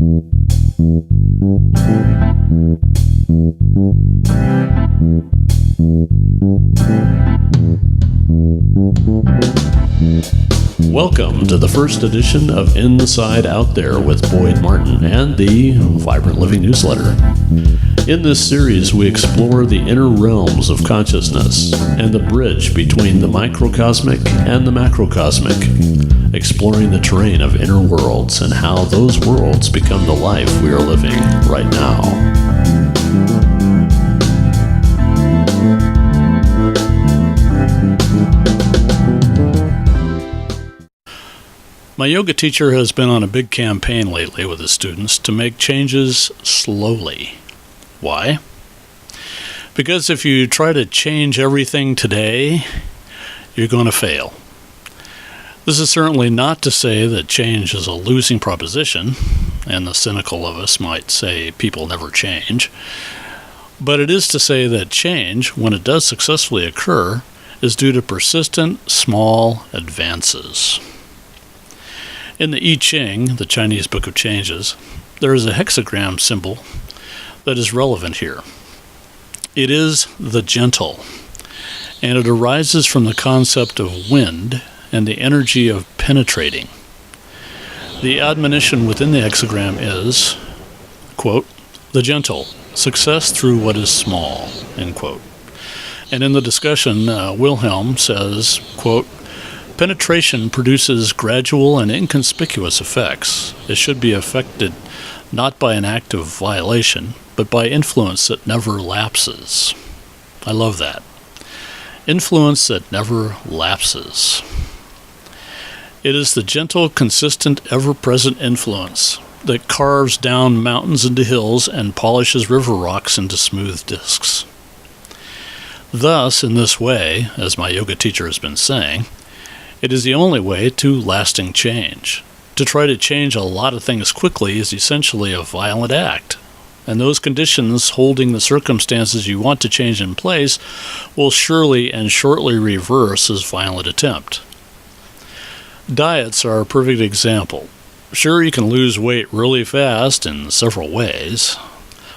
Welcome to the first edition of Inside Out There with Boyd Martin and the Vibrant Living newsletter. In this series, we explore the inner realms of consciousness and the bridge between the microcosmic and the macrocosmic, exploring the terrain of inner worlds and how those worlds become the life we are living right now. My yoga teacher has been on a big campaign lately with his students to make changes slowly. Why? Because if you try to change everything today, you're going to fail. This is certainly not to say that change is a losing proposition, and the cynical of us might say people never change. But it is to say that change, when it does successfully occur, is due to persistent, small advances. In the I Ching, the Chinese Book of Changes, there is a hexagram symbol that is relevant here. It is the gentle, and it arises from the concept of wind and the energy of penetrating. The admonition within the hexagram is, quote, the gentle, success through what is small, end quote. And in the discussion, Wilhelm says, quote, penetration produces gradual and inconspicuous effects. It should be affected not by an act of violation, but by influence that never lapses. I love that. Influence that never lapses. It is the gentle, consistent, ever-present influence that carves down mountains into hills and polishes river rocks into smooth discs. Thus, in this way, as my yoga teacher has been saying, it is the only way to lasting change. To try to change a lot of things quickly is essentially a violent act, and those conditions holding the circumstances you want to change in place will surely and shortly reverse this violent attempt. Diets are a perfect example. Sure, you can lose weight really fast in several ways,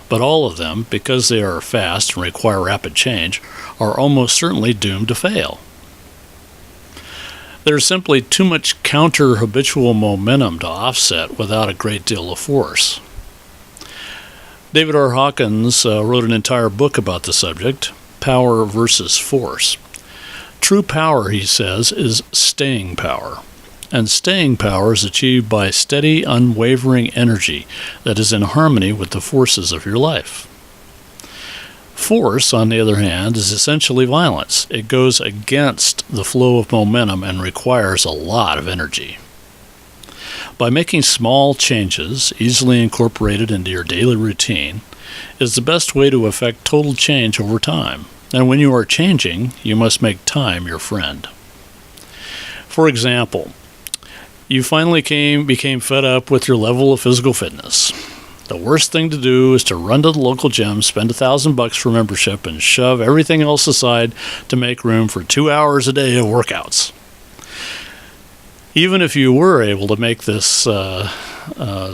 but all of them, because they are fast and require rapid change, are almost certainly doomed to fail. There's simply too much counter-habitual momentum to offset without a great deal of force. David R. Hawkins wrote an entire book about the subject, Power versus Force. True power, he says, is staying power. And staying power is achieved by steady, unwavering energy that is in harmony with the forces of your life. Force, on the other hand, is essentially violence. It goes against the flow of momentum and requires a lot of energy. By making small changes, easily incorporated into your daily routine, is the best way to effect total change over time. And when you are changing, you must make time your friend. For example, you finally became fed up with your level of physical fitness. The worst thing to do is to run to the local gym, spend $1,000 for membership, and shove everything else aside to make room for 2 hours a day of workouts. Even if you were able to make this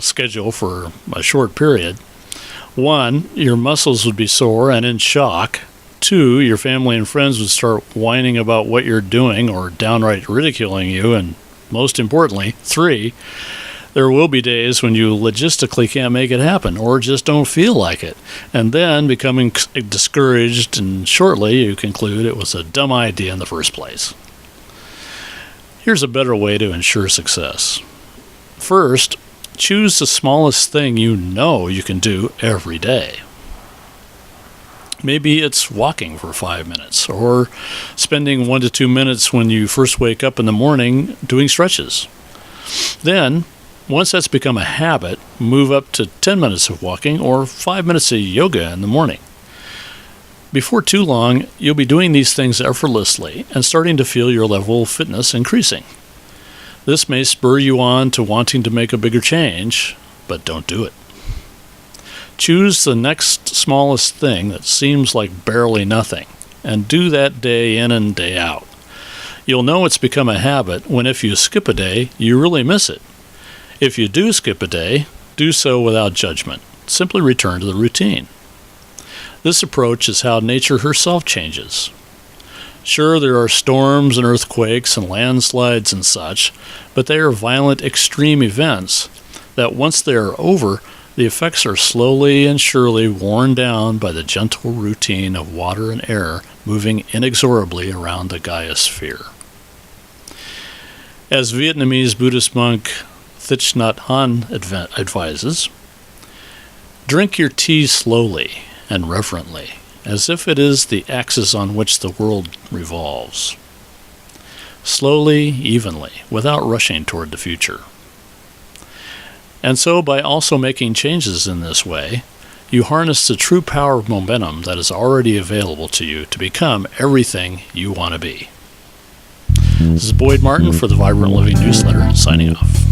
schedule for a short period, 1, your muscles would be sore and in shock. 2, your family and friends would start whining about what you're doing or downright ridiculing you. And most importantly, 3, there will be days when you logistically can't make it happen or just don't feel like it, and then becoming discouraged, and shortly you conclude it was a dumb idea in the first place. Here's a better way to ensure success. First, choose the smallest thing you know you can do every day. Maybe it's walking for 5 minutes, or spending 1 to 2 minutes when you first wake up in the morning doing stretches. Then, once that's become a habit, move up to 10 minutes of walking or 5 minutes of yoga in the morning. Before too long, you'll be doing these things effortlessly and starting to feel your level of fitness increasing. This may spur you on to wanting to make a bigger change, but don't do it. Choose the next smallest thing that seems like barely nothing, and do that day in and day out. You'll know it's become a habit when if you skip a day, you really miss it. If you do skip a day, Do so without judgment. Simply return to the routine. This approach is how nature herself changes. Sure, there are storms and earthquakes and landslides and such, but they are violent, extreme events that once they are over, the effects are slowly and surely worn down by the gentle routine of water and air moving inexorably around the Gaia sphere. As Vietnamese Buddhist monk Thich Nhat Hanh advises, drink your tea slowly and reverently, as if it is the axis on which the world revolves. Slowly, evenly, without rushing toward the future. And so, by also making changes in this way, you harness the true power of momentum that is already available to you to become everything you want to be. This is Boyd Martin for the Vibrant Living Newsletter, signing off.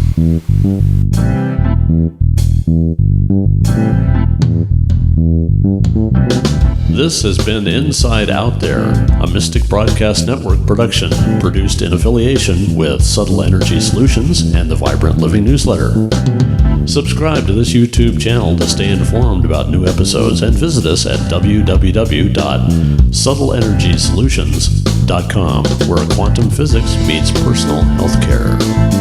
This has been Inside Out There, a Mystic Broadcast Network production produced in affiliation with Subtle Energy Solutions and the Vibrant Living Newsletter. Subscribe to this YouTube channel to stay informed about new episodes and visit us at www.subtleenergysolutions.com, where quantum physics meets personal healthcare.